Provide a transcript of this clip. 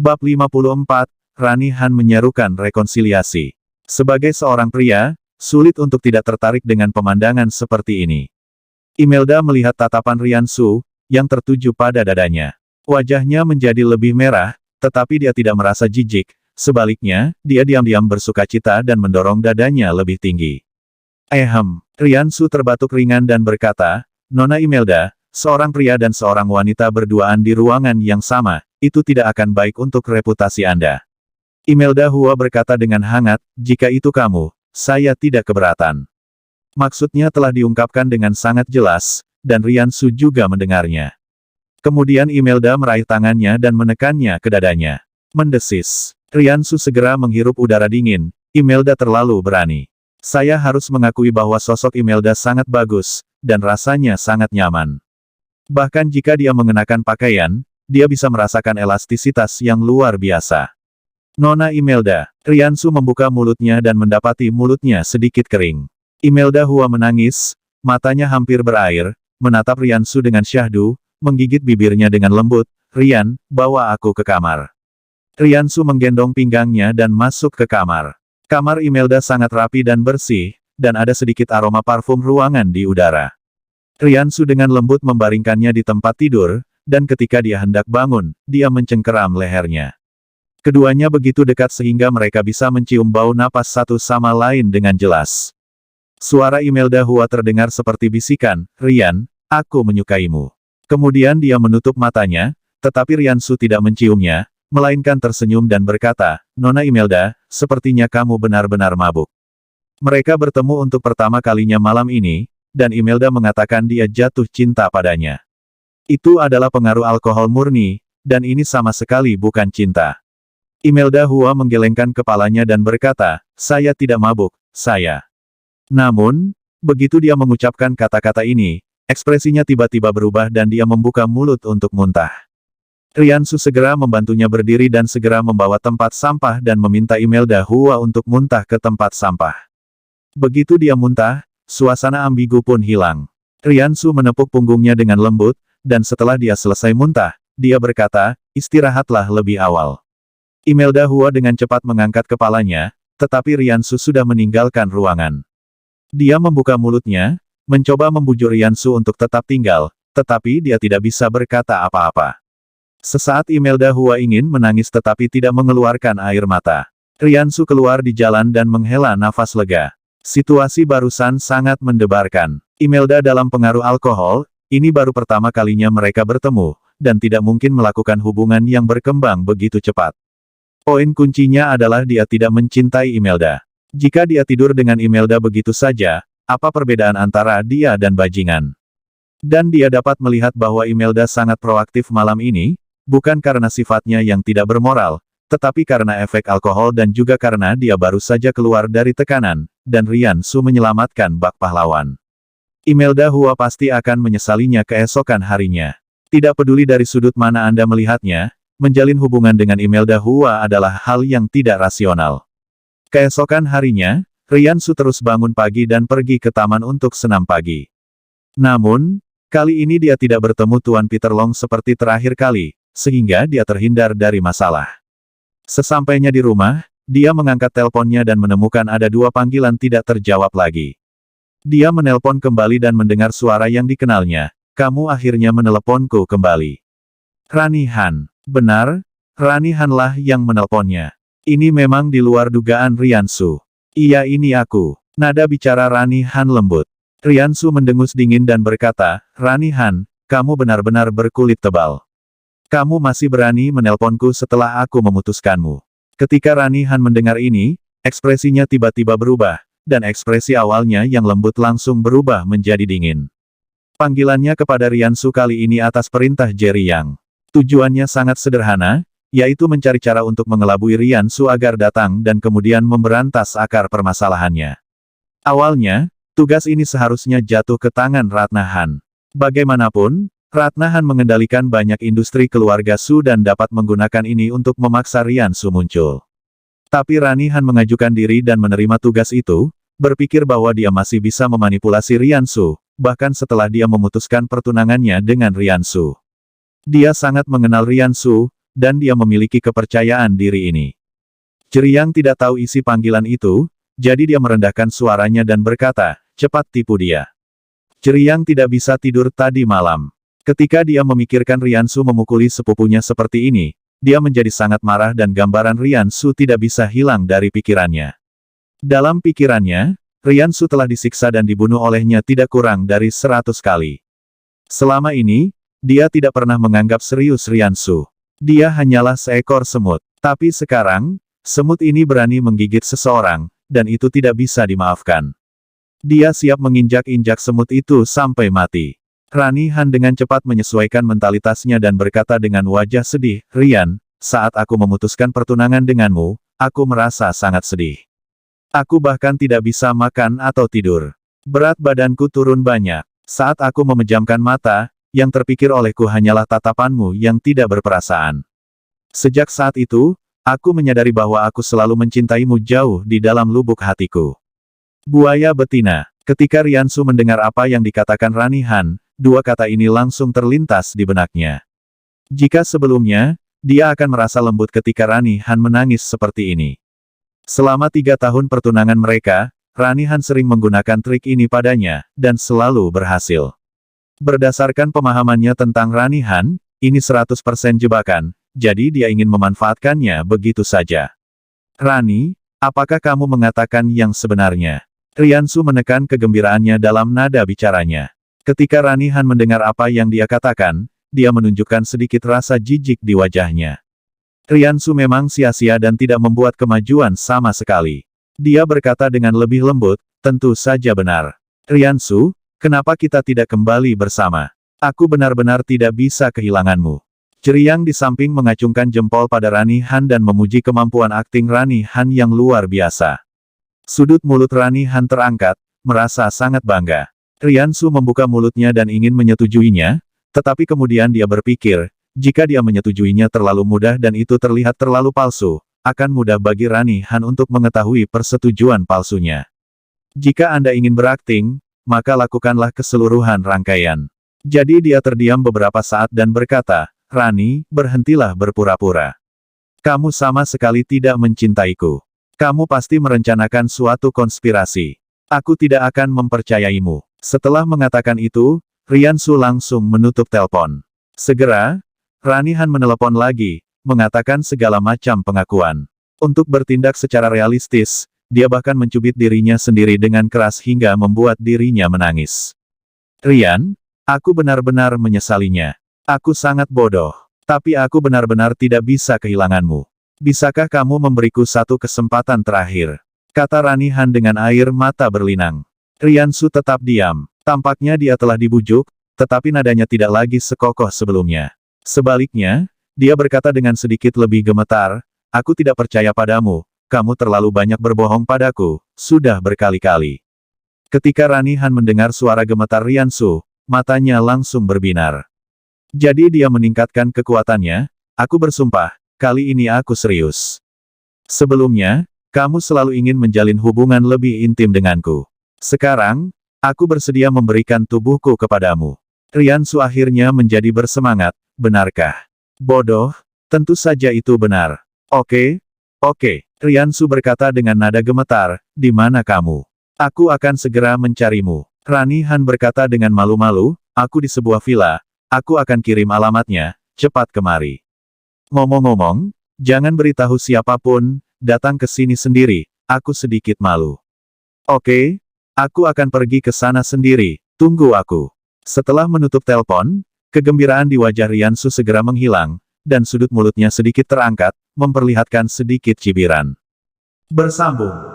Bab 54, Rani Han menyerukan rekonsiliasi. Sebagai seorang pria, sulit untuk tidak tertarik dengan pemandangan seperti ini. Imelda melihat tatapan Rian Su, yang tertuju pada dadanya. Wajahnya menjadi lebih merah, tetapi dia tidak merasa jijik. Sebaliknya, dia diam-diam bersukacita dan mendorong dadanya lebih tinggi. Rian Su terbatuk ringan dan berkata, Nona Imelda, seorang pria dan seorang wanita berduaan di ruangan yang sama, itu tidak akan baik untuk reputasi Anda. Imelda Hua berkata dengan hangat, jika itu kamu, saya tidak keberatan. Maksudnya telah diungkapkan dengan sangat jelas, dan Rian Su juga mendengarnya. Kemudian Imelda meraih tangannya dan menekannya ke dadanya. Mendesis. Rian Su segera menghirup udara dingin, Imelda terlalu berani. Saya harus mengakui bahwa sosok Imelda sangat bagus, dan rasanya sangat nyaman. Bahkan jika dia mengenakan pakaian, dia bisa merasakan elastisitas yang luar biasa. Nona Imelda, Rian Su membuka mulutnya dan mendapati mulutnya sedikit kering. Imelda Hua menangis, matanya hampir berair, menatap Rian Su dengan syahdu, menggigit bibirnya dengan lembut, Rian, bawa aku ke kamar. Rian Su menggendong pinggangnya dan masuk ke kamar. Kamar Imelda sangat rapi dan bersih, dan ada sedikit aroma parfum ruangan di udara. Rian Su dengan lembut membaringkannya di tempat tidur, dan ketika dia hendak bangun, dia mencengkeram lehernya. Keduanya begitu dekat sehingga mereka bisa mencium bau napas satu sama lain dengan jelas. Suara Imelda Hua terdengar seperti bisikan, Rian, aku menyukaimu. Kemudian dia menutup matanya, tetapi Rian Su tidak menciumnya, melainkan tersenyum dan berkata, Nona Imelda, sepertinya kamu benar-benar mabuk. Mereka bertemu untuk pertama kalinya malam ini, dan Imelda mengatakan dia jatuh cinta padanya. Itu adalah pengaruh alkohol murni, dan ini sama sekali bukan cinta. Imelda Hua menggelengkan kepalanya dan berkata, saya tidak mabuk, saya. Namun, begitu dia mengucapkan kata-kata ini, ekspresinya tiba-tiba berubah dan dia membuka mulut untuk muntah. Rian Su segera membantunya berdiri dan segera membawa tempat sampah dan meminta Imelda Hua untuk muntah ke tempat sampah. Begitu dia muntah, suasana ambigu pun hilang. Rian Su menepuk punggungnya dengan lembut, dan setelah dia selesai muntah, dia berkata, istirahatlah lebih awal. Imelda Hua dengan cepat mengangkat kepalanya, tetapi Rian Su sudah meninggalkan ruangan. Dia membuka mulutnya, mencoba membujuk Rian Su untuk tetap tinggal, tetapi dia tidak bisa berkata apa-apa. Sesaat Imelda Hua ingin menangis tetapi tidak mengeluarkan air mata. Rian Su keluar di jalan dan menghela nafas lega. Situasi barusan sangat mendebarkan. Imelda dalam pengaruh alkohol, ini baru pertama kalinya mereka bertemu, dan tidak mungkin melakukan hubungan yang berkembang begitu cepat. Poin kuncinya adalah dia tidak mencintai Imelda. Jika dia tidur dengan Imelda begitu saja, apa perbedaan antara dia dan bajingan? Dan dia dapat melihat bahwa Imelda sangat proaktif malam ini, bukan karena sifatnya yang tidak bermoral, tetapi karena efek alkohol dan juga karena dia baru saja keluar dari tekanan, dan Rian Su menyelamatkan bak pahlawan. Imelda Hua pasti akan menyesalinya keesokan harinya. Tidak peduli dari sudut mana Anda melihatnya, menjalin hubungan dengan Imelda Hua adalah hal yang tidak rasional. Keesokan harinya, Rian Su terus bangun pagi dan pergi ke taman untuk senam pagi. Namun, kali ini dia tidak bertemu Tuan Peter Long seperti terakhir kali, sehingga dia terhindar dari masalah. Sesampainya di rumah, dia mengangkat teleponnya dan menemukan ada 2 panggilan tidak terjawab lagi. Dia menelpon kembali dan mendengar suara yang dikenalnya, kamu akhirnya meneleponku kembali. Rani Han. Benar, Rani Han-lah yang menelponnya. Ini memang di luar dugaan Rian Su. Iya ini aku. Nada bicara Rani Han lembut. Rian Su mendengus dingin dan berkata, Rani Han, kamu benar-benar berkulit tebal. Kamu masih berani menelponku setelah aku memutuskanmu. Ketika Rani Han mendengar ini, ekspresinya tiba-tiba berubah, dan ekspresi awalnya yang lembut langsung berubah menjadi dingin. Panggilannya kepada Rian Su kali ini atas perintah Jerry Yang. Tujuannya sangat sederhana, yaitu mencari cara untuk mengelabui Rian Su agar datang dan kemudian memberantas akar permasalahannya. Awalnya, tugas ini seharusnya jatuh ke tangan Ratna Han. Bagaimanapun, Ratna Han mengendalikan banyak industri keluarga Su dan dapat menggunakan ini untuk memaksa Rian Su muncul. Tapi Rani Han mengajukan diri dan menerima tugas itu, berpikir bahwa dia masih bisa memanipulasi Rian Su, bahkan setelah dia memutuskan pertunangannya dengan Rian Su. Dia sangat mengenal Rian Su, dan dia memiliki kepercayaan diri ini. Ceriyang tidak tahu isi panggilan itu, jadi dia merendahkan suaranya dan berkata, cepat tipu dia. Ceriyang tidak bisa tidur tadi malam. Ketika dia memikirkan Riansu memukuli sepupunya seperti ini, dia menjadi sangat marah dan gambaran Riansu tidak bisa hilang dari pikirannya. Dalam pikirannya, Riansu telah disiksa dan dibunuh olehnya tidak kurang dari 100 kali. Selama ini, dia tidak pernah menganggap serius Riansu. Dia hanyalah seekor semut. Tapi sekarang, semut ini berani menggigit seseorang, dan itu tidak bisa dimaafkan. Dia siap menginjak-injak semut itu sampai mati. Rani Han dengan cepat menyesuaikan mentalitasnya dan berkata dengan wajah sedih, Rian, saat aku memutuskan pertunangan denganmu, aku merasa sangat sedih. Aku bahkan tidak bisa makan atau tidur. Berat badanku turun banyak. Saat aku memejamkan mata, yang terpikir olehku hanyalah tatapanmu yang tidak berperasaan. Sejak saat itu, aku menyadari bahwa aku selalu mencintaimu jauh di dalam lubuk hatiku. Buaya betina. Ketika Riansu mendengar apa yang dikatakan Rani Han, dua kata ini langsung terlintas di benaknya. Jika sebelumnya, dia akan merasa lembut ketika Rani Han menangis seperti ini. Selama 3 tahun pertunangan mereka, Rani Han sering menggunakan trik ini padanya, dan selalu berhasil. Berdasarkan pemahamannya tentang Rani Han, ini 100% jebakan, jadi dia ingin memanfaatkannya begitu saja. Rani, apakah kamu mengatakan yang sebenarnya? Riansu menekan kegembiraannya dalam nada bicaranya. Ketika Rani Han mendengar apa yang dia katakan, dia menunjukkan sedikit rasa jijik di wajahnya. Riansu memang sia-sia dan tidak membuat kemajuan sama sekali. Dia berkata dengan lebih lembut, tentu saja benar. Riansu, kenapa kita tidak kembali bersama? Aku benar-benar tidak bisa kehilanganmu. Ceriyang di samping mengacungkan jempol pada Rani Han dan memuji kemampuan akting Rani Han yang luar biasa. Sudut mulut Rani Han terangkat, merasa sangat bangga. Riansu membuka mulutnya dan ingin menyetujuinya, tetapi kemudian dia berpikir, jika dia menyetujuinya terlalu mudah dan itu terlihat terlalu palsu, akan mudah bagi Rani Han untuk mengetahui persetujuan palsunya. Jika Anda ingin berakting, maka lakukanlah keseluruhan rangkaian. Jadi dia terdiam beberapa saat dan berkata, Rani, berhentilah berpura-pura. Kamu sama sekali tidak mencintaiku. Kamu pasti merencanakan suatu konspirasi. Aku tidak akan mempercayaimu. Setelah mengatakan itu, Riansu langsung menutup telepon. Segera, Rani Han menelepon lagi, mengatakan segala macam pengakuan. Untuk bertindak secara realistis, dia bahkan mencubit dirinya sendiri dengan keras hingga membuat dirinya menangis. Rian, aku benar-benar menyesalinya. Aku sangat bodoh. Tapi aku benar-benar tidak bisa kehilanganmu. Bisakah kamu memberiku satu kesempatan terakhir? Kata Rani Han dengan air mata berlinang. Riansu tetap diam. Tampaknya dia telah dibujuk, tetapi nadanya tidak lagi sekokoh sebelumnya. Sebaliknya, dia berkata dengan sedikit lebih gemetar, aku tidak percaya padamu, kamu terlalu banyak berbohong padaku, sudah berkali-kali. Ketika Rani Han mendengar suara gemetar Riansu, matanya langsung berbinar. Jadi dia meningkatkan kekuatannya, aku bersumpah, kali ini aku serius. Sebelumnya, kamu selalu ingin menjalin hubungan lebih intim denganku. Sekarang, aku bersedia memberikan tubuhku kepadamu. Riansu akhirnya menjadi bersemangat. Benarkah? Bodoh, tentu saja itu benar. Oke. Riansu berkata dengan nada gemetar, di mana kamu? Aku akan segera mencarimu. Rani Han berkata dengan malu-malu, aku di sebuah villa, aku akan kirim alamatnya, cepat kemari. Ngomong-ngomong, jangan beritahu siapapun, datang ke sini sendiri, aku sedikit malu. Oke, aku akan pergi ke sana sendiri, tunggu aku. Setelah menutup telepon, kegembiraan di wajah Riansu segera menghilang, dan sudut mulutnya sedikit terangkat, memperlihatkan sedikit cibiran. Bersambung.